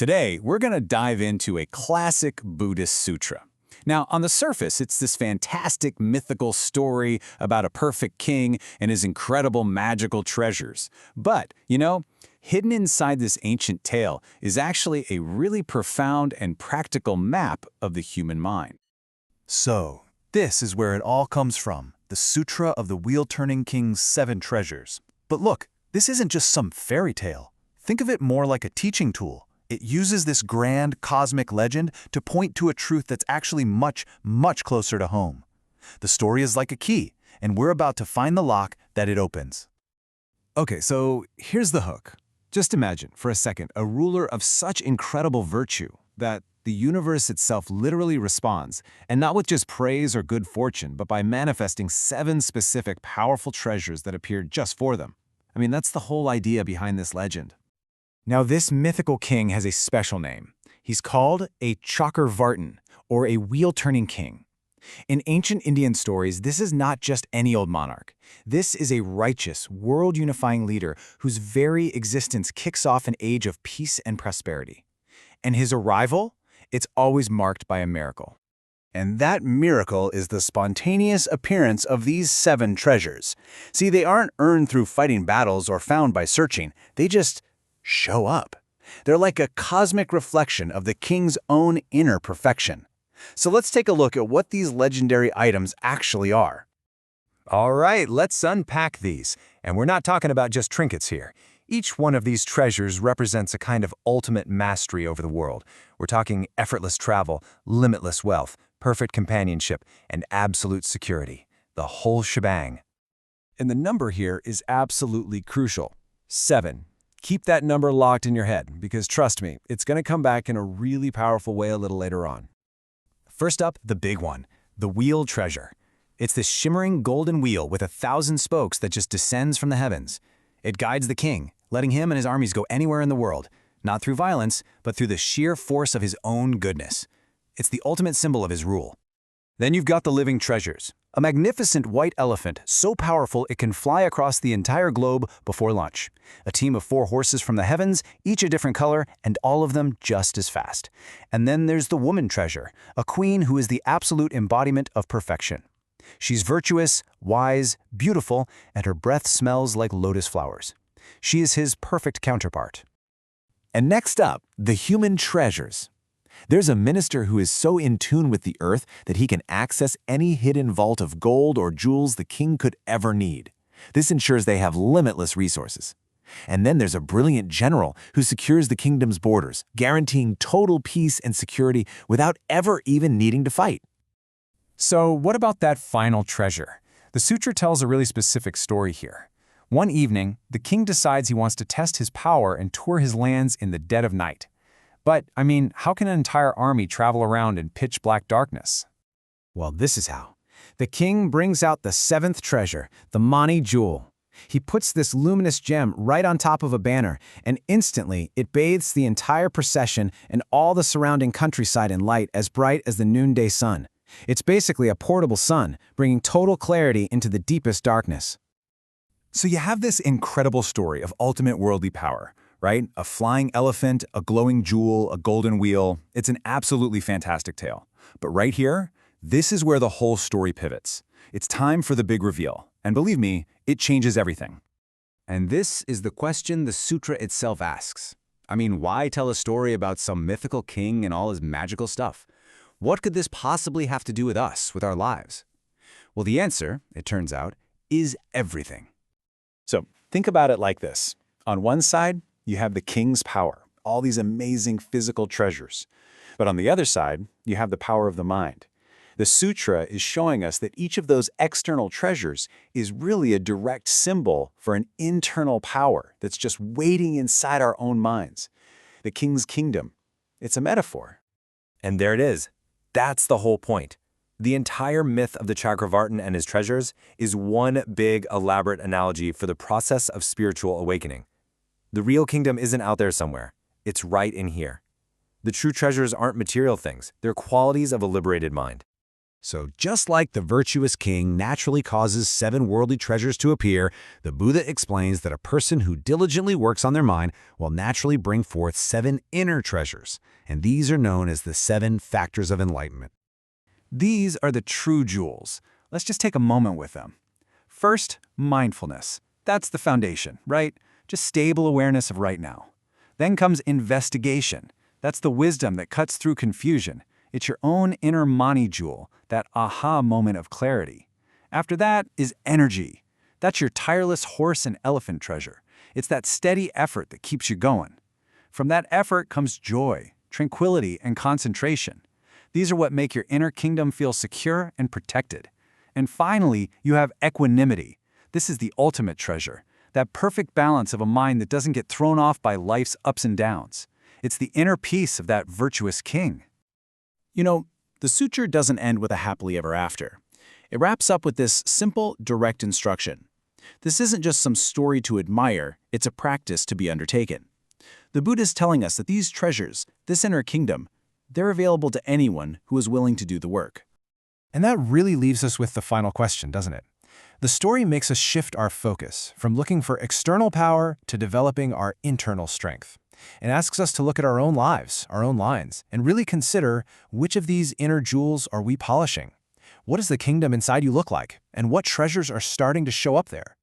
Today, we're going to dive into a classic Buddhist sutra. Now, on the surface, it's this fantastic mythical story about a perfect king and his incredible magical treasures. But, hidden inside this ancient tale is actually a really profound and practical map of the human mind. So, this is where it all comes from, the Sutra of the Wheel-Turning King's 7 Treasures. But look, this isn't just some fairy tale. Think of it more like a teaching tool. It uses this grand cosmic legend to point to a truth that's actually much, much closer to home. The story is like a key, and we're about to find the lock that it opens. Okay, so here's the hook. Just imagine, for a second, a ruler of such incredible virtue that the universe itself literally responds, and not with just praise or good fortune, but by manifesting 7 specific powerful treasures that appeared just for them. I mean, that's the whole idea behind this legend. Now, this mythical king has a special name. He's called a Chakravartin, or a wheel-turning king. In ancient Indian stories, this is not just any old monarch. This is a righteous, world-unifying leader whose very existence kicks off an age of peace and prosperity. And his arrival? It's always marked by a miracle. And that miracle is the spontaneous appearance of these 7 treasures. See, they aren't earned through fighting battles or found by searching. They just show up. They're like a cosmic reflection of the king's own inner perfection. So let's take a look at what these legendary items actually are. All right, let's unpack these. And we're not talking about just trinkets here. Each one of these treasures represents a kind of ultimate mastery over the world. We're talking effortless travel, limitless wealth, perfect companionship, and absolute security. The whole shebang. And the number here is absolutely crucial. 7. Keep that number locked in your head, because trust me, it's going to come back in a really powerful way a little later on. First up, the big one, the wheel treasure. It's this shimmering golden wheel with 1,000 spokes that just descends from the heavens. It guides the king, letting him and his armies go anywhere in the world, not through violence, but through the sheer force of his own goodness. It's the ultimate symbol of his rule. Then you've got the living treasures. A magnificent white elephant, so powerful it can fly across the entire globe before lunch. A team of 4 horses from the heavens, each a different color, and all of them just as fast. And then there's the woman treasure, a queen who is the absolute embodiment of perfection. She's virtuous, wise, beautiful, and her breath smells like lotus flowers. She is his perfect counterpart. And next up, the human treasures. There's a minister who is so in tune with the earth that he can access any hidden vault of gold or jewels the king could ever need. This ensures they have limitless resources. And then there's a brilliant general who secures the kingdom's borders, guaranteeing total peace and security without ever even needing to fight. So what about that final treasure? The sutra tells a really specific story here. One evening, the king decides he wants to test his power and tour his lands in the dead of night. But, how can an entire army travel around in pitch-black darkness? Well, this is how. The king brings out the 7th treasure, the Mani jewel. He puts this luminous gem right on top of a banner, and instantly it bathes the entire procession and all the surrounding countryside in light as bright as the noonday sun. It's basically a portable sun, bringing total clarity into the deepest darkness. So you have this incredible story of ultimate worldly power, right? A flying elephant, a glowing jewel, a golden wheel. It's an absolutely fantastic tale. But right here, this is where the whole story pivots. It's time for the big reveal. And believe me, it changes everything. And this is the question the sutra itself asks. Why tell a story about some mythical king and all his magical stuff? What could this possibly have to do with us, with our lives? Well, the answer, it turns out, is everything. So think about it like this. On one side, you have the king's power, all these amazing physical treasures. But on the other side, you have the power of the mind. The sutra is showing us that each of those external treasures is really a direct symbol for an internal power that's just waiting inside our own minds. The king's kingdom, it's a metaphor. And there it is. That's the whole point. The entire myth of the Chakravartin and his treasures is one big, elaborate analogy for the process of spiritual awakening. The real kingdom isn't out there somewhere. It's right in here. The true treasures aren't material things. They're qualities of a liberated mind. So just like the virtuous king naturally causes 7 worldly treasures to appear, the Buddha explains that a person who diligently works on their mind will naturally bring forth 7 inner treasures, and these are known as the 7 factors of enlightenment. These are the true jewels. Let's just take a moment with them. First, mindfulness. That's the foundation, right? Just stable awareness of right now. Then comes investigation. That's the wisdom that cuts through confusion. It's your own inner mani jewel, that aha moment of clarity. After that is energy. That's your tireless horse and elephant treasure. It's that steady effort that keeps you going. From that effort comes joy, tranquility, and concentration. These are what make your inner kingdom feel secure and protected. And finally, you have equanimity. This is the ultimate treasure, that perfect balance of a mind that doesn't get thrown off by life's ups and downs. It's the inner peace of that virtuous king. You know, the sutra doesn't end with a happily ever after. It wraps up with this simple, direct instruction. This isn't just some story to admire, it's a practice to be undertaken. The Buddha is telling us that these treasures, this inner kingdom, they're available to anyone who is willing to do the work. And that really leaves us with the final question, doesn't it? The story makes us shift our focus from looking for external power to developing our internal strength. It asks us to look at our own lives, our own lines, and really consider which of these inner jewels are we polishing? What does the kingdom inside you look like? And what treasures are starting to show up there?